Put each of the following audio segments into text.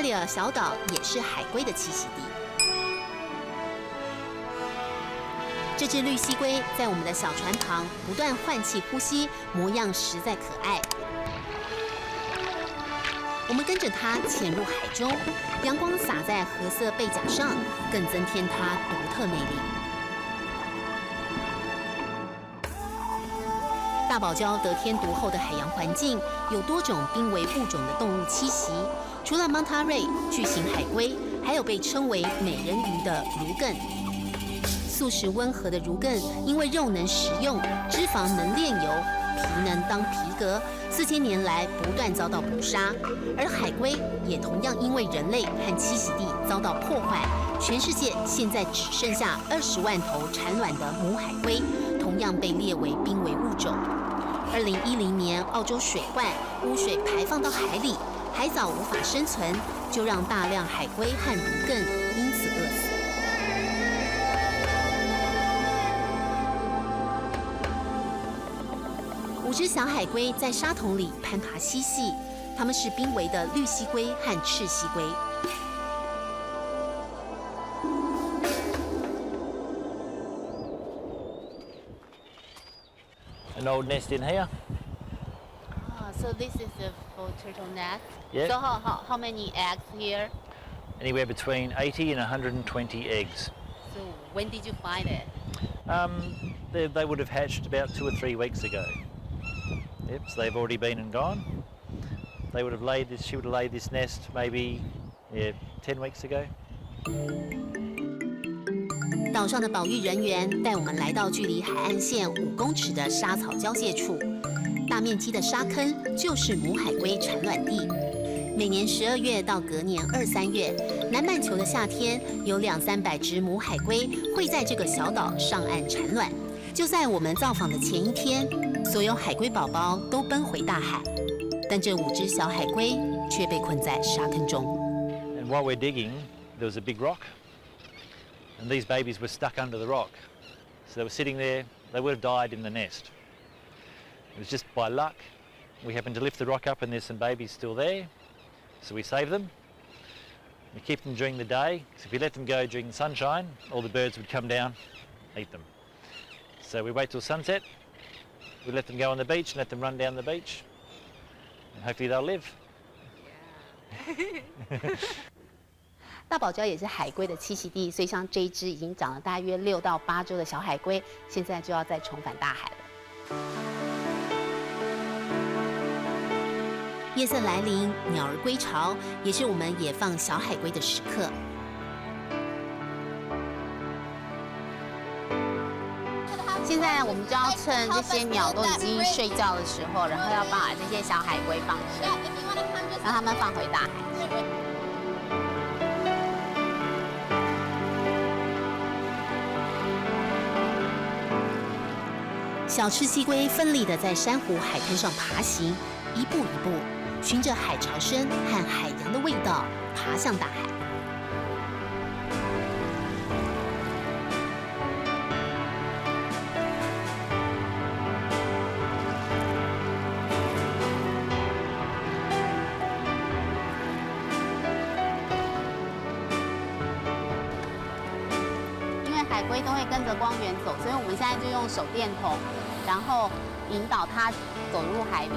加利尔小岛也是海龟的栖息地。这只绿蜥龟在我们的小船旁不断换气呼吸，模样实在可爱。我们跟着它潜入海中，阳光洒在褐色背甲上，更增添它独特魅力。大堡礁得天独厚的海洋环境，有多种濒危物种的动物栖息。除了芒塔瑞、巨型海龟，还有被称为美人鱼的芦艮。素食温和的芦艮，因为肉能食用，脂肪能炼油，皮能当皮革，4000年来不断遭到捕杀。而海龟也同样因为人类和栖息地遭到破坏，全世界现在只剩下20万头产卵的母海龟，同样被列为濒危物种。2010年，澳洲水患，污水排放到海里，海藻无法生存，就让大量海龟和芦艮因此饿死。5只小海龟在沙桶里攀爬嬉戏，它们是濒危的绿蜥龟和赤蜥龟。An old nest in here. So this is a full turtle nest. Yeah. So how many eggs here? Anywhere between 80 and 120 eggs. So when did you find it? They would have hatched about 2 or 3 weeks ago. Yep, so they've already been and gone. They would have laid this. She would have laid this nest maybe 10 weeks ago. 岛上的保育人员带我们来到距离海岸线5公尺的沙草交界处，大面积的沙坑就是母海龟产卵地。每年12月到隔年2、3月，南半球的夏天有200-300只母海龟会在这个小岛上岸产卵。就在我们造访的前一天，所有海龟宝宝都奔回大海，但这5只小海龟却被困在沙坑中。And while we're digging, there was a big rock, and these babies were stuck under the rock. So they were sitting there. They would have died in the nest. It was just by luck. We happened to lift the rock up, and there's some babies still there. So we save them. We keep them during the day, because if we let them go during the sunshine, all the birds would come down, eat them. So we wait till sunset, we let them go on the beach and let them run down the beach, and hopefully they'll live. 大堡礁也是海龟的栖息地，所以像这一只已经长了大约6到8周的小海龟，现在就要再重返大海了。夜色来临，鸟儿归巢，也是我们野放小海龟的时刻。现在我们就要趁这些鸟都已经睡觉的时候，然后要把这些小海龟放生，让它们放回大海。小赤蜥龟奋力地在珊瑚海滩上爬行，一步一步，循着海潮声和海洋的味道爬向大海。海龟都会跟着光源走，所以我们现在就用手电筒，然后引导它走入海里。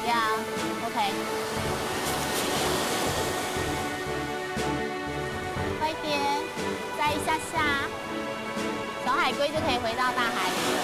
Yeah, OK。快点，再一下下，小海龟就可以回到大海里了。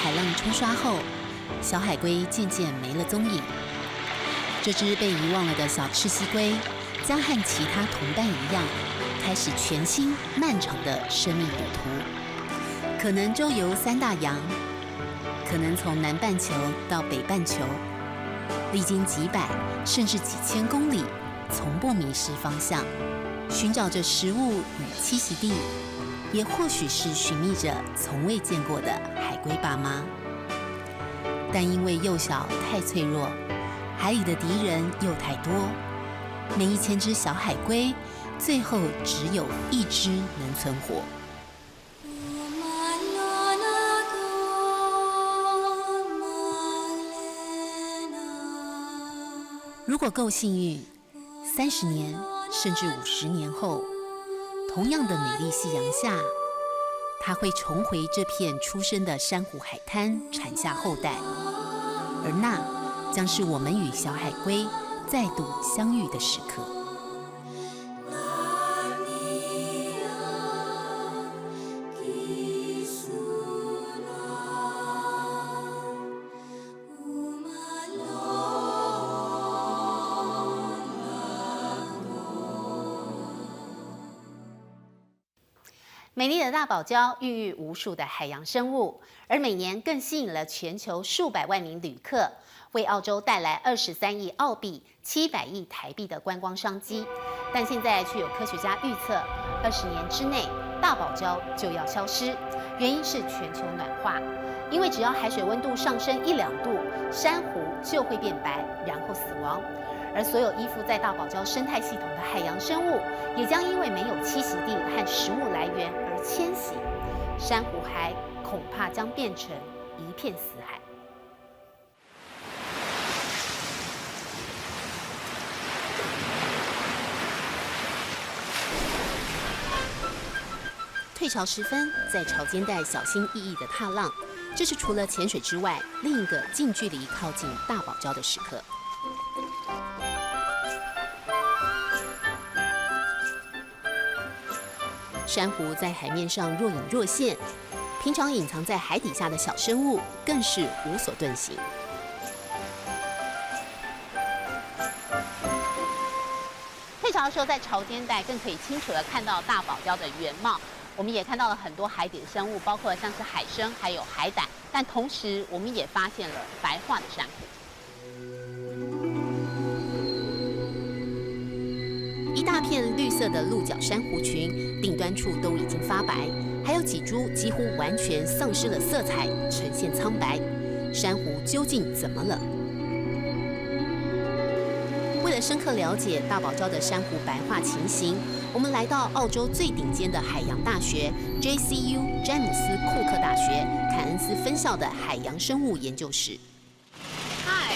海浪冲刷后，小海龟渐渐没了踪影。这只被遗忘了的小赤蜥龟，将和其他同伴一样，开始全新漫长的生命旅途。可能周游3大洋，可能从南半球到北半球，历经几百甚至几千公里，从不迷失方向。寻找着食物与栖息地，也或许是寻觅着从未见过的海龟爸妈。但因为幼小太脆弱，海里的敌人又太多，每1000只小海龟，最后只有1只能存活。如果够幸运，30年甚至50年后，同样的美丽夕阳下，它会重回这片出生的珊瑚海滩，产下后代，而那将是我们与小海龟再度相遇的时刻。美丽的大堡礁孕育无数的海洋生物，而每年更吸引了全球数百万名旅客，为澳洲带来23亿澳币、700亿台币的观光商机。但现在却有科学家预测，20年之内大堡礁就要消失，原因是全球暖化。因为只要海水温度上升1-2度，珊瑚就会变白，然后死亡。而所有依附在大堡礁生态系统的海洋生物，也将因为没有栖息地和食物来源而迁徙，珊瑚海恐怕将变成一片死海。退潮时分，在潮间带小心翼翼地踏浪，这是除了潜水之外另一个近距离靠近大堡礁的时刻。珊瑚在海面上若隐若现，平常隐藏在海底下的小生物更是无所遁形。退潮的时候，在潮间带更可以清楚地看到大堡礁的原貌。我们也看到了很多海底的生物，包括像是海参，还有海胆。但同时，我们也发现了白化的珊瑚。一大片绿色的鹿角珊瑚群，顶端处都已经发白，还有几株几乎完全丧失了色彩，呈现苍白。珊瑚究竟怎么了？为了深刻了解大堡礁的珊瑚白化情形，我们来到澳洲最顶尖的海洋大学 JCU 詹姆斯库克大学凯恩斯分校的海洋生物研究室。Hi.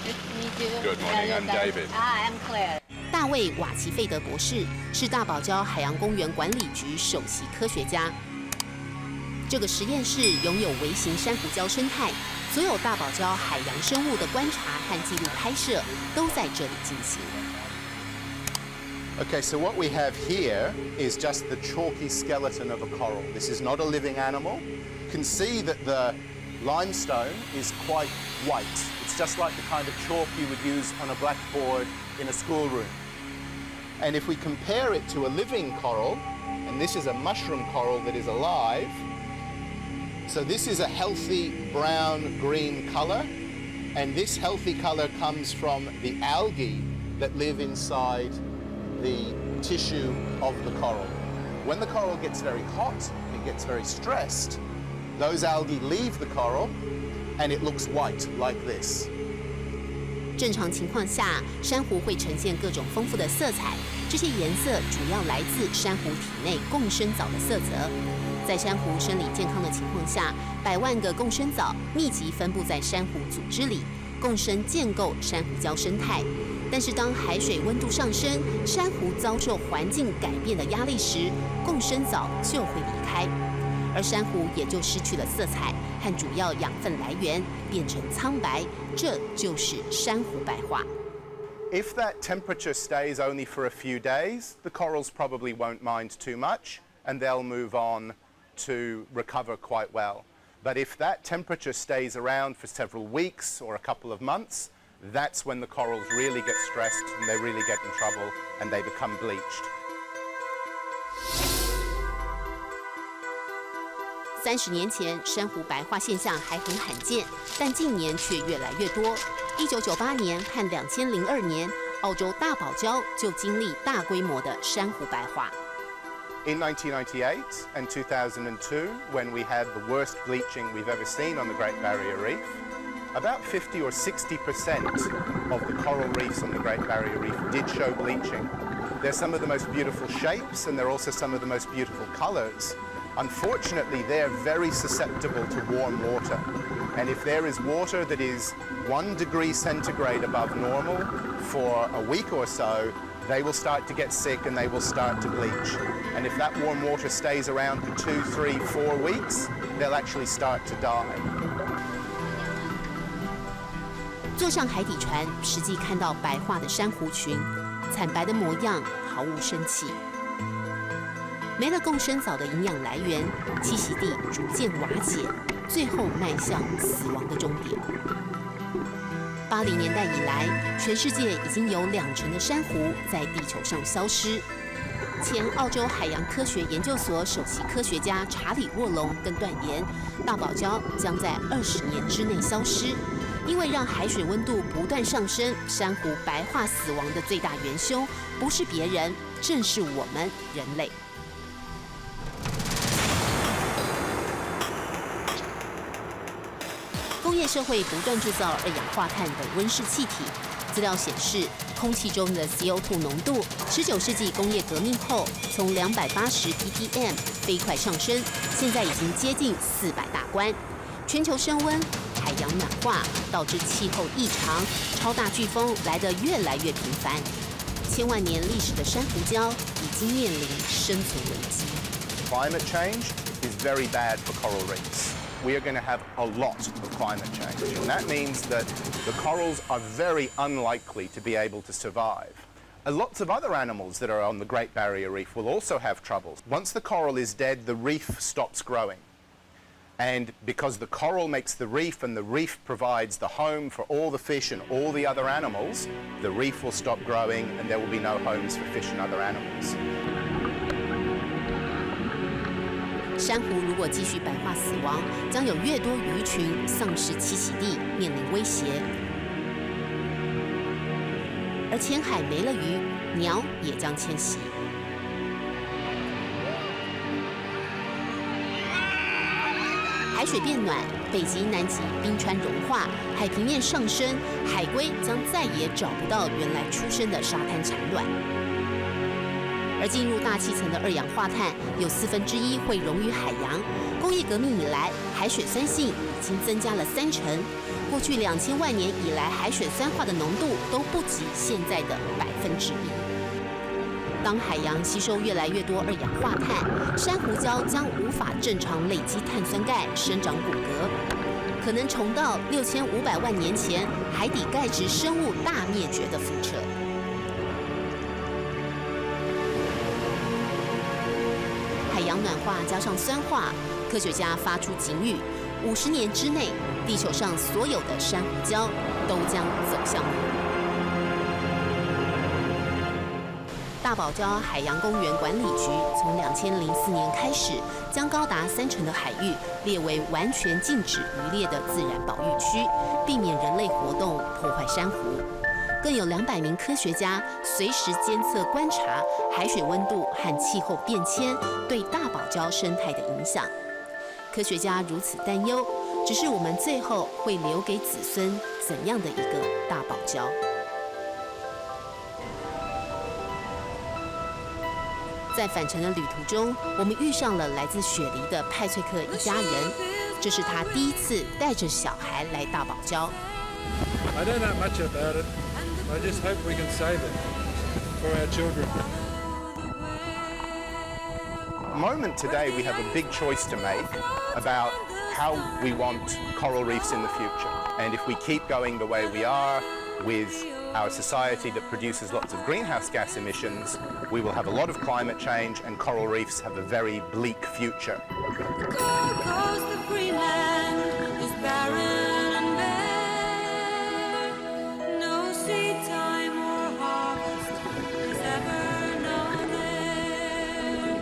Nice to meet you. Good morning, I'm David. Hi, I'm Claire. 大卫·瓦奇费德博士是大堡礁海洋公园管理局首席科学家。这个实验室拥有微型珊瑚礁生态，所有大堡礁海洋生物的观察和记录拍摄都在这里进行。Okay, so what we have here is just the chalky skeleton of a coral. This is not a living animal. You can see that the limestone is quite white. It's just like the kind of chalk you would use on a blackboard in a schoolroom. And if we compare it to a living coral, and this is a mushroom coral that is alive, so this is a healthy brown-green color, and this healthy color comes from the algae that live inside the tissue of the coral. When the coral gets very hot and it gets very stressed, those algae leave the coral and it looks white like this. 正常情况下，珊瑚会呈现各种丰富的色彩，这些颜色主要来自珊瑚体内共生藻的色泽。在珊瑚生理健康的情况下，100万个共生藻密集分布在珊瑚组织里，共生建构珊瑚礁生态。但是当海水温度上升，珊瑚遭受环境改变的压力时，共生藻就会离开，而珊瑚也就失去了色彩和主要养分来源，变成苍白，这就是珊瑚白化。If that temperature stays only for a few days, the corals probably won't mind too much and they'll move on to recover quite well. But if that temperature stays around for several weeks or a couple of months, that's when the corals really get stressed and they really get in trouble and they become bleached. 30年前，珊瑚白化现象还很罕见，但近年却越来越多。1998年和2002年，澳洲大堡礁就经历大规模的珊瑚白化。In 1998 and 2002, when we had the worst bleaching we've ever seen on the Great Barrier Reef, about 50 or 60% of the coral reefs on the Great Barrier Reef did show bleaching. They're some of the most beautiful shapes and they're also some of the most beautiful colors. Unfortunately, they're very susceptible to warm water. And if there is water that is 1 degree centigrade above normal for a week or so, they will start to get sick and they will start to bleach. And if that warm water stays around for 2, 3, 4 weeks, they'll actually start to die. 坐上海底船，实际看到白化的珊瑚群，惨白的模样毫无生气。没了共生藻的营养来源，栖息地逐渐瓦解，最后迈向死亡的终点。80年代以来，全世界已经有2成的珊瑚在地球上消失。前澳洲海洋科学研究所首席科学家查理·沃隆更断言，大堡礁将在20年之内消失，因为让海水温度不断上升、珊瑚白化死亡的最大元凶，不是别人，正是我们人类。工业社会不断制造二氧化碳等温室气体。资料显示，空气中的 CO2 浓度，19世纪工业革命后从280 ppm 飞快上升，现在已经接近400大关。全球升温、海洋暖化导致气候异常，超大飓风来得越来越频繁。千万年历史的珊瑚礁已经面临生存危机。Climate change is very bad for coral reefs. We are going to have a lot of climate change, and that means that the corals are very unlikely to be able to survive. And lots of other animals that are on the Great Barrier Reef will also have troubles. Once the coral is dead, the reef stops growing. And because the coral makes the reef and the reef provides the home for all the fish and all the other animals, the reef will stop growing and there will be no homes for fish and other animals. 珊瑚如果继续白化死亡，将有越多鱼群丧失栖息地，面临威胁。而浅海没了鱼，鸟也将迁徙。海水变暖，北极、南极冰川融化，海平面上升，海龟将再也找不到原来出生的沙滩产卵。而进入大气层的二氧化碳有1/4会溶于海洋。工业革命以来，海水酸性已经增加了3成。过去2000万年以来，海水酸化的浓度都不及现在的1%。当海洋吸收越来越多二氧化碳，珊瑚礁将无法正常累积碳酸钙生长骨骼，可能重蹈6500万年前海底钙质生物大灭绝的覆辙。海洋暖化加上酸化，科学家发出警语：50年之内，地球上所有的珊瑚礁都将走向灭亡。大堡礁海洋公园管理局从2004年开始，将高达3成的海域列为完全禁止渔猎的自然保育区，避免人类活动破坏珊瑚。更有200名科学家随时监测观察海水温度和气候变迁对大堡礁生态的影响。科学家如此担忧，只是我们最后会留给子孙怎样的一个大堡礁？在返程的旅途中，我们遇上了来自雪梨的派翠克一家人，这是他第一次带着小孩来大堡礁。I don't know much about it. I just hope we can save it for our children. At the moment today, we have a big choice to make about how we want coral reefs in the future. And if we keep going the way we are with our society that produces lots of greenhouse gas emissions, we will have a lot of climate change and coral reefs have a very bleak future. The coast of Greenland is barren and bare. No seed time or harvest is ever known there.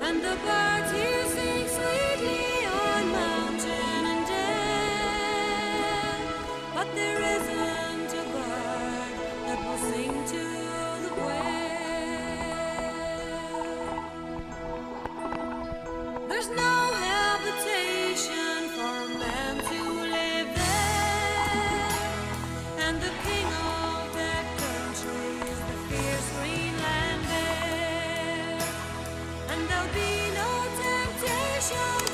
And the birds here sing sweetly on mountain and dale. But there isn't a bird that will sing 小。